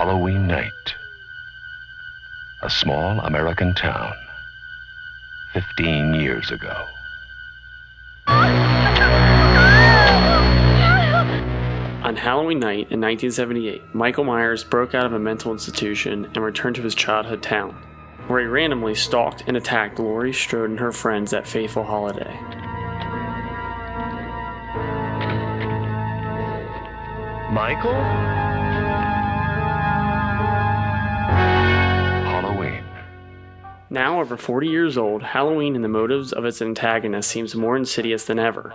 Halloween night. A small American town. 15 years ago. On Halloween night in 1978, Michael Myers broke out of a mental institution and returned to his childhood town, where he randomly stalked and attacked Laurie Strode and her friends that fateful holiday. Michael? Halloween. Now over 40 years old, Halloween and the motives of its antagonist seems more insidious than ever,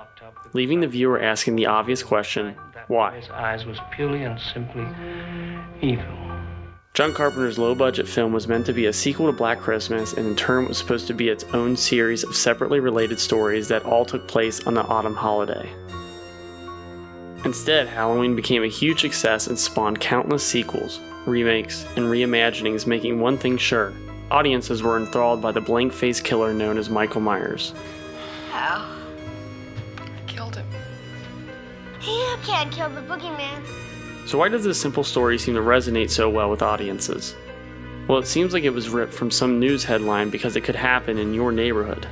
leaving the viewer asking the obvious question, why? His eyes was purely and simply evil. John Carpenter's low-budget film was meant to be a sequel to Black Christmas, and in turn was supposed to be its own series of separately related stories that all took place on the autumn holiday. Instead, Halloween became a huge success and spawned countless sequels, remakes, and reimaginings, making one thing sure: audiences were enthralled by the blank-faced killer known as Michael Myers. How? I killed him. You can't kill the boogeyman. So why does this simple story seem to resonate so well with audiences? Well, it seems like it was ripped from some news headline because it could happen in your neighborhood.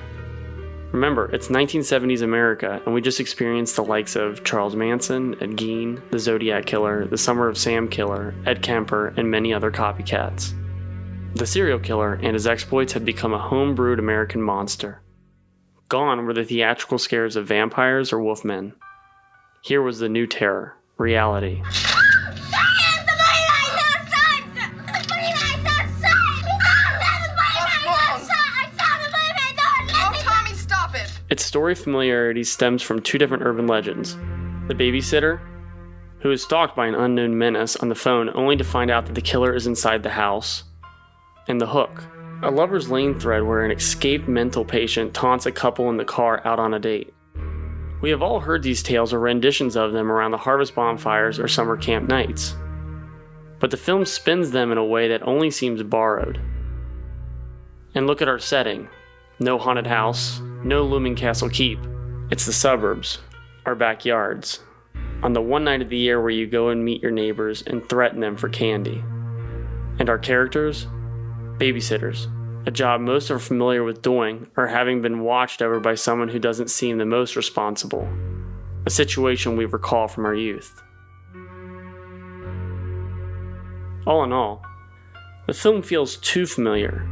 Remember, it's 1970s America, and we just experienced the likes of Charles Manson, Ed Gein, the Zodiac Killer, the Summer of Sam Killer, Ed Kemper, and many other copycats. The serial killer and his exploits had become a home-brewed American monster. Gone were the theatrical scares of vampires or wolfmen. Here was the new terror, reality. Its story familiarity stems from two different urban legends. The babysitter, who is stalked by an unknown menace on the phone only to find out that the killer is inside the house. And the hook, a lover's lane thread where an escaped mental patient taunts a couple in the car out on a date. We have all heard these tales or renditions of them around the harvest bonfires or summer camp nights. But the film spins them in a way that only seems borrowed. And look at our setting. No haunted house, no looming castle keep. It's the suburbs, our backyards. On the one night of the year where you go and meet your neighbors and threaten them for candy. And our characters? Babysitters. A job most are familiar with doing or having been watched over by someone who doesn't seem the most responsible. A situation we recall from our youth. All in all, the film feels too familiar,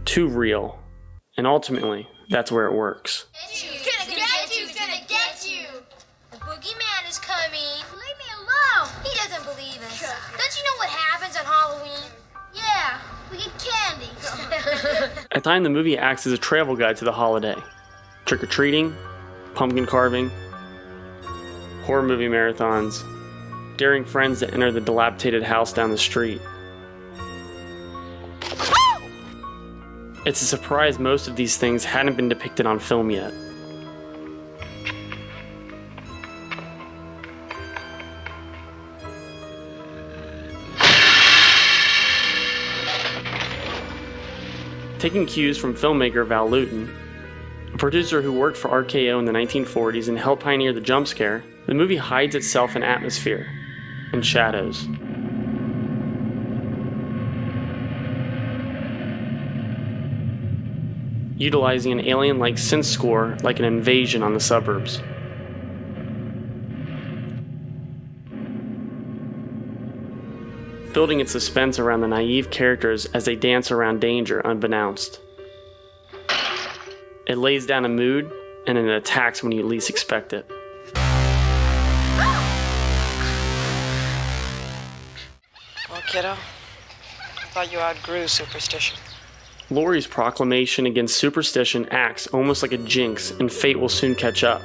too real, and ultimately, that's where it works. He's gonna get you! The boogeyman is coming. Leave me alone! He doesn't believe us. Don't you know what happens on Halloween? Yeah, we get candy. At times, the movie acts as a travel guide to the holiday. Trick-or-treating, pumpkin carving, horror movie marathons, daring friends to enter the dilapidated house down the street. It's a surprise most of these things hadn't been depicted on film yet. Taking cues from filmmaker Val Lewton, a producer who worked for RKO in the 1940s and helped pioneer the jump scare, the movie hides itself in atmosphere and shadows. Utilizing an alien-like synth score like an invasion on the suburbs. Building its suspense around the naive characters as they dance around danger unbeknownst. It lays down a mood, and it attacks when you least expect it. Well, kiddo, I thought you outgrew superstition. Laurie's proclamation against superstition acts almost like a jinx, and fate will soon catch up.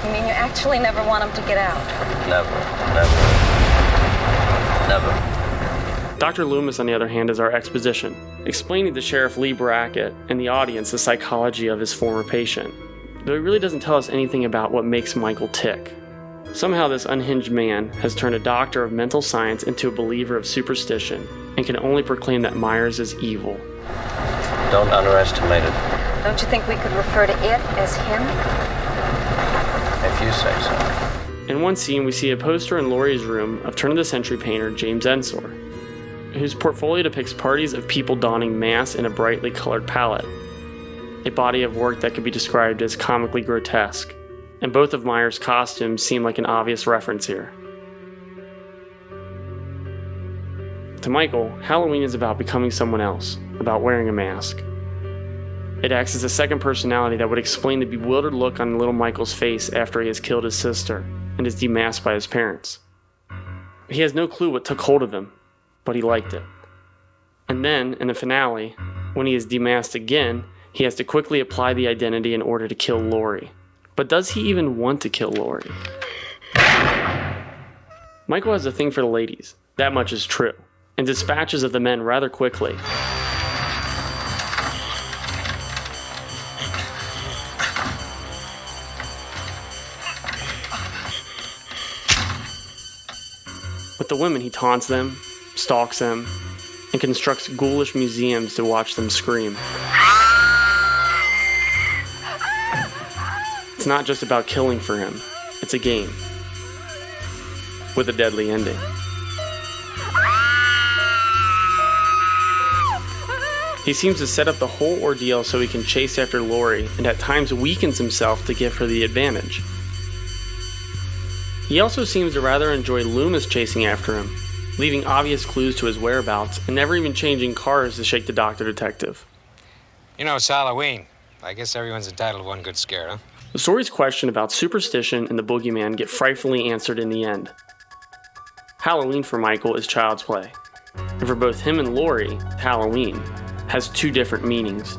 You mean you actually never want him to get out? Never. Dr. Loomis, on the other hand, is our exposition, explaining to Sheriff Lee Brackett and the audience the psychology of his former patient, though he really doesn't tell us anything about what makes Michael tick. Somehow this unhinged man has turned a doctor of mental science into a believer of superstition, and can only proclaim that Myers is evil. Don't underestimate it, Don't you think we could refer to it as him? if you say so. In one scene, we see a poster in Laurie's room of turn-of-the-century painter James Ensor, whose portfolio depicts parties of people donning masks in a brightly colored palette, a body of work that could be described as comically grotesque, and both of Myer's costumes seem like an obvious reference here. To Michael, Halloween is about becoming someone else, about wearing a mask. It acts as a second personality that would explain the bewildered look on little Michael's face after he has killed his sister and is demasked by his parents. He has no clue what took hold of him, but he liked it. And then, in the finale, when he is demasked again, he has to quickly apply the identity in order to kill Laurie. But does he even want to kill Laurie? Michael has a thing for the ladies, that much is true, and dispatches of the men rather quickly. With the women, he taunts them, stalks them, and constructs ghoulish museums to watch them scream. It's not just about killing for him, it's a game. With a deadly ending. He seems to set up the whole ordeal so he can chase after Laurie, and at times weakens himself to give her the advantage. He also seems to rather enjoy Loomis chasing after him, leaving obvious clues to his whereabouts, and never even changing cars to shake the doctor detective. You know, it's Halloween. I guess everyone's entitled to one good scare, huh? The story's question about superstition and the boogeyman get frightfully answered in the end. Halloween for Michael is child's play, and for both him and Laurie, Halloween has two different meanings.